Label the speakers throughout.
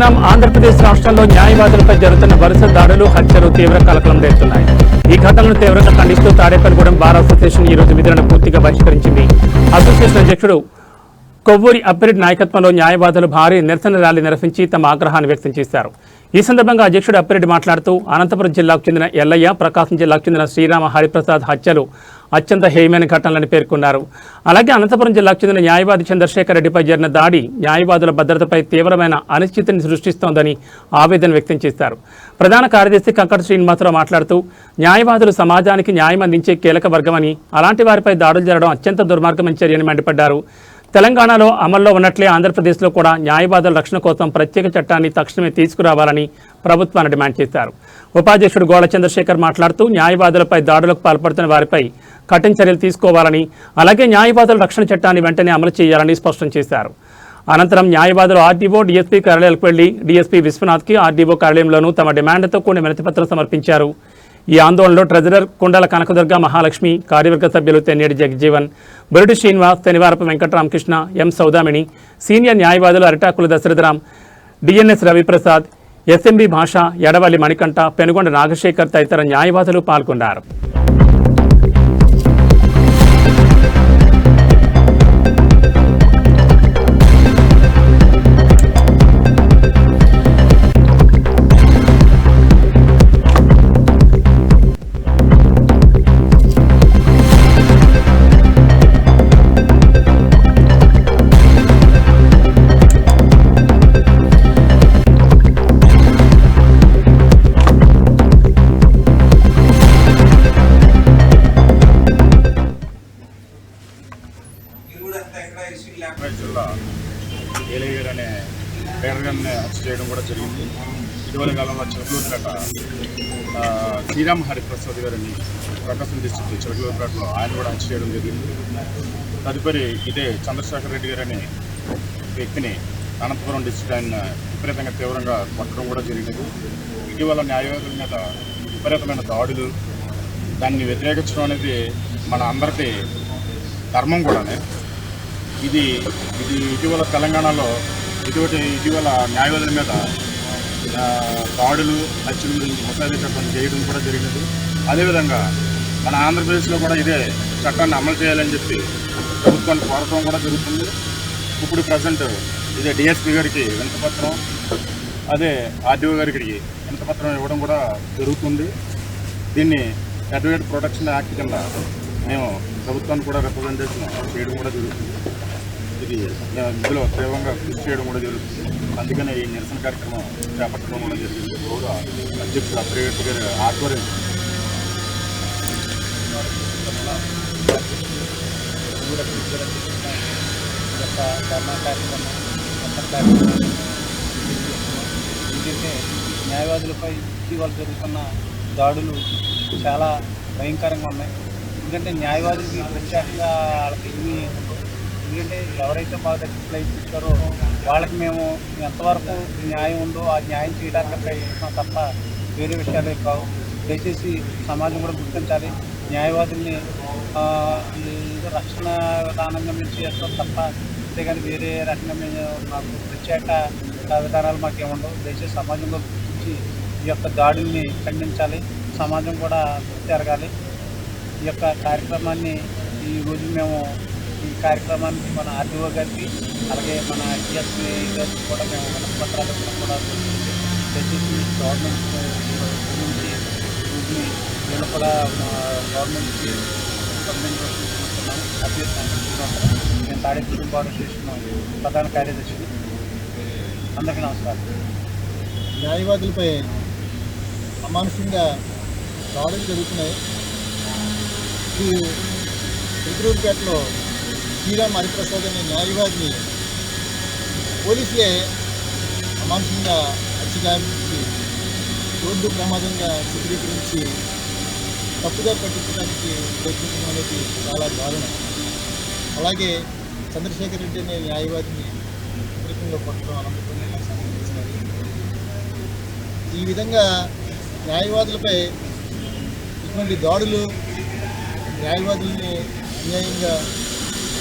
Speaker 1: చూస్తున్నాం. ఆంధ్రప్రదేశ్ రాష్ట్రంలో న్యాయవాదులపై జరుగుతున్న వరుస దాడులు, హత్యలు తీవ్ర కలకలం రేపుతున్నాయి. ఈ ఘటనలను తీవ్రంగా ఖండిస్తూ తాడేపల్లిగూడెం బార్ అసోసియేషన్ ఈ రోజు విధులను పూర్తిగా బహిష్కరించింది. అసోసియేషన్ అధ్యక్షుడు కొవ్వూరి అప్పిరెడ్డి నాయకత్వంలో న్యాయవాదులు భారీ నిరసన ర్యాలీ నిర్వహించి తమ ఆగ్రహాన్ని వ్యక్తం చేశారు. ఈ సందర్భంగా అధ్యక్షుడు అప్పిరెడ్డి మాట్లాడుతూ అనంతపురం జిల్లాకు చెందిన ఎల్లయ్య, ప్రకాశం జిల్లాకు చెందిన శ్రీరామ హరిప్రసాద్ హత్యలు అత్యంత హేయమైన ఘటనలని పేర్కొన్నారు. అలాగే అనంతపురం జిల్లాకు చెందిన న్యాయవాది చంద్రశేఖర్ రెడ్డిపై జరిగిన దాడి న్యాయవాదుల భద్రతపై తీవ్రమైన అనిశ్చితిని సృష్టిస్తోందని ఆవేదన వ్యక్తం చేశారు. ప్రధాన కార్యదర్శి కంకట శ్రీనివాసరావు మాట్లాడుతూ న్యాయవాదులు సమాజానికి న్యాయం అందించే కీలక వర్గమని, అలాంటి వారిపై దాడులు జరగడం అత్యంత దుర్మార్గమైన చర్యని మండిపడ్డారు. తెలంగాణలో అమల్లో ఉన్నట్లే ఆంధ్రప్రదేశ్లో కూడా న్యాయవాదుల రక్షణ కోసం ప్రత్యేక చట్టాన్ని తక్షణమే తీసుకురావాలని ప్రభుత్వాన్ని డిమాండ్ చేశారు. ఉపాధ్యక్షుడు గోళ చంద్రశేఖర్ మాట్లాడుతూ న్యాయవాదులపై దాడులకు పాల్పడుతున్న వారిపై కఠిన చర్యలు తీసుకోవాలని, అలాగే న్యాయవాదుల రక్షణ చట్టాన్ని వెంటనే అమలు చేయాలని స్పష్టం చేశారు. అనంతరం న్యాయవాదులు ఆర్డీఓ, డీఎస్పీ కార్యాలయాలకు వెళ్లి డీఎస్పీ విశ్వనాథ్కి ఆర్డీఓ కార్యాలయంలోనూ తమ డిమాండ్లతో కూడిన వినతిపత్రం సమర్పించారు. ఈ ఆందోళనలో ట్రెజరర్ కుండల కనకదుర్గ మహాలక్ష్మి, కార్యవర్గ సభ్యులు తెన్నేటి జగజీవన్, బొరుడు శ్రీనివాస్, శనివారపు వెంకటరామకృష్ణ, ఎం సౌదామిని, సీనియర్ న్యాయవాదులు అరిటాకుల దశరథరాం, డిఎన్ఎస్ రవిప్రసాద్, ఎస్ఎంబి భాష, ఎడవల్లి మణికంఠ, పెనుగొండ నాగశేఖర్ తదితర న్యాయవాదులు పాల్గొన్నారు.
Speaker 2: జిల్లా ఏలయ్య అనే పేరగాన్ని అరెస్ట్ చేయడం కూడా జరిగింది. ఇటీవల కాలంలో చిలకలూరుపేట శ్రీరామ హరిప్రసాద్ గారిని ప్రకాశం డిస్ట్రిక్ట్ చిలకలూరుపేటలో ఆయన కూడా అరెస్ట్ చేయడం జరిగింది. తదుపరి ఇదే చంద్రశేఖర్ రెడ్డి గారు అనే వ్యక్తిని అనంతపురం డిస్ట్రిక్ట్ ఆయన విపరీతంగా తీవ్రంగా కొట్టడం కూడా జరిగింది. ఇటీవల న్యాయవాదుల మీద విపరీతమైన దాడులు, దాన్ని వ్యతిరేకించడం అనేది మన అందరికీ ధర్మం కూడానే. ఇది ఇటీవల తెలంగాణలో ఇటీవల న్యాయవాదుల మీద దాడులు, హత్యల గురించి ముసాయిదా చట్టం చేయడం కూడా జరిగినది. అదేవిధంగా మన ఆంధ్రప్రదేశ్లో కూడా ఇదే చట్టాన్ని అమలు చేయాలని చెప్పి ప్రభుత్వాన్ని కోరటం కూడా జరుగుతుంది. ఇప్పుడు ప్రజెంట్ ఇదే డిఎస్పీ గారికి వినతిపత్రం, అదే ఆర్డీఓ గారికి వినతిపత్రం ఇవ్వడం కూడా జరుగుతుంది. దీన్ని అడ్వకేట్ ప్రొటెక్షన్ యాక్ట్ కింద మేము ప్రభుత్వాన్ని కూడా రిప్రజెంటేషన్ చేయడం కూడా జరుగుతుంది. ఇది ఇందులో తీవ్రంగా కృషి చేయడం కూడా జరుగుతుంది. అందుకనే ఈ నిరసన కార్యక్రమం చేపట్టడం కూడా జరిగింది. గౌరవ అధ్యక్షుడు అప్పిరెడ్డి గారి ఆధ్వర్యం
Speaker 3: ఎందుకంటే న్యాయవాదులపై ఇటీవల జరుగుతున్న దాడులు చాలా భయంకరంగా ఉన్నాయి. ఎందుకంటే న్యాయవాదులకి ప్రత్యేకంగా వాళ్ళకి ఏమీ ఉండవు. ఎందుకంటే ఎవరైతే బాగా రిప్లై ఇచ్చారో వాళ్ళకి మేము ఎంతవరకు న్యాయం ఉందో ఆ న్యాయం చేయడానికి ప్రయత్నం తప్ప వేరే విషయాలే కావు. దయచేసి సమాజం కూడా గుర్తించాలి. న్యాయవాదుల్ని రక్షణ విధానంగా మేము చేస్తాం తప్ప అంతేగాని వేరే రకంగా మేము మాకు ప్రత్యేక విధానాలు మాకేముండవు. దయచేసి సమాజంలో గుర్తించి ఈ యొక్క దాడుల్ని ఖండించాలి. సమాజం కూడా జరగాలి. ఈ యొక్క కార్యక్రమాన్ని ఈరోజు మేము ఈ కార్యక్రమానికి మన ఆర్డీఓ గారికి, అలాగే మన డిఎస్పీ గారికి కూడా మేము వినతిపత్రాలు కూడా దయచేసి గవర్నమెంట్ గురించి వీళ్ళు కూడా గవర్నమెంట్కి చూస్తున్నాము. అభ్యర్థి నేను తాడేపల్లి బార్ అసోసియేషన్ ప్రధాన కార్యదర్శిని. అందరికీ నమస్కారం.
Speaker 4: న్యాయవాదులపై అమానుషంగా దాడులు జరుగుతున్నాయి. ఈ చిలకలూరుపేటలో శ్రీరామ్ హరిప్రసాద్ అనే న్యాయవాదిని పోలీసులే అమానుషంగా హత్యగావించి రోడ్డు ప్రమాదంగా చిత్రీకరించి తప్పుగా పట్టించడానికి ప్రయత్నించడం అనేది చాలా దారుణం. అలాగే చంద్రశేఖర్ రెడ్డి అనే న్యాయవాదిని విపరీతంగా కొట్టడం అనంతపురంగా సంబంధించినది. ఈ విధంగా న్యాయవాదులపై ఇటువంటి దాడులు, న్యాయవాదుల్ని అన్యాయంగా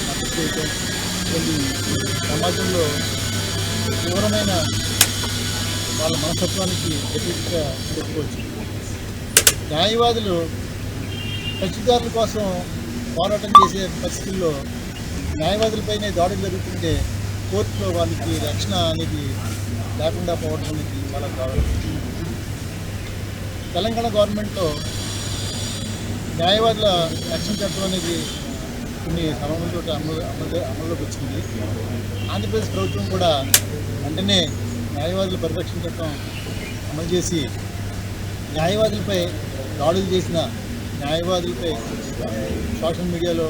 Speaker 4: మద్దతు చేయడం సమాజంలో తీవ్రమైన వాళ్ళ మనస్తత్వానికి వ్యతిరేకంగా చెప్పుకోవచ్చు. న్యాయవాదులు కక్షిదారుల కోసం పోరాటం చేసే పరిస్థితుల్లో న్యాయవాదులపైనే దాడులు జరుగుతుంటే కోర్టులో వాళ్ళకి రక్షణ అనేది లేకుండా పోవడం అనేది చాలా కావాలి. తెలంగాణ గవర్నమెంట్లో న్యాయవాదుల రక్షణ చట్టం అనేది కొన్ని సమయంతో అమల్లోకి వచ్చింది. ఆంధ్రప్రదేశ్ ప్రభుత్వం కూడా వెంటనే న్యాయవాదుల పరిరక్షణ చట్టం అమలు చేసి న్యాయవాదులపై దాడులు చేసిన, న్యాయవాదులపై సోషల్ మీడియాలో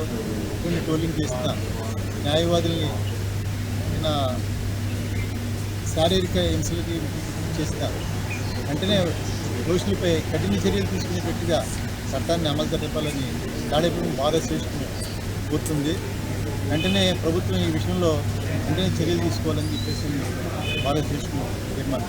Speaker 4: కొన్ని ట్రోలింగ్ చేసిన న్యాయవాదుల్ని శారీరక హింసలకి చేసిన వెంటనే దోషులపై కఠిన చర్యలు తీసుకునేటట్టుగా చట్టాన్ని అమలు జరపాలని తాడేపల్లి బార్ అసోసియేషన్ కోరుతుంది. వెంటనే ప్రభుత్వం ఈ విషయంలో వెంటనే చర్యలు తీసుకోవాలని చెప్పేసి బార్ అసోసియేషన్ తీర్మానం.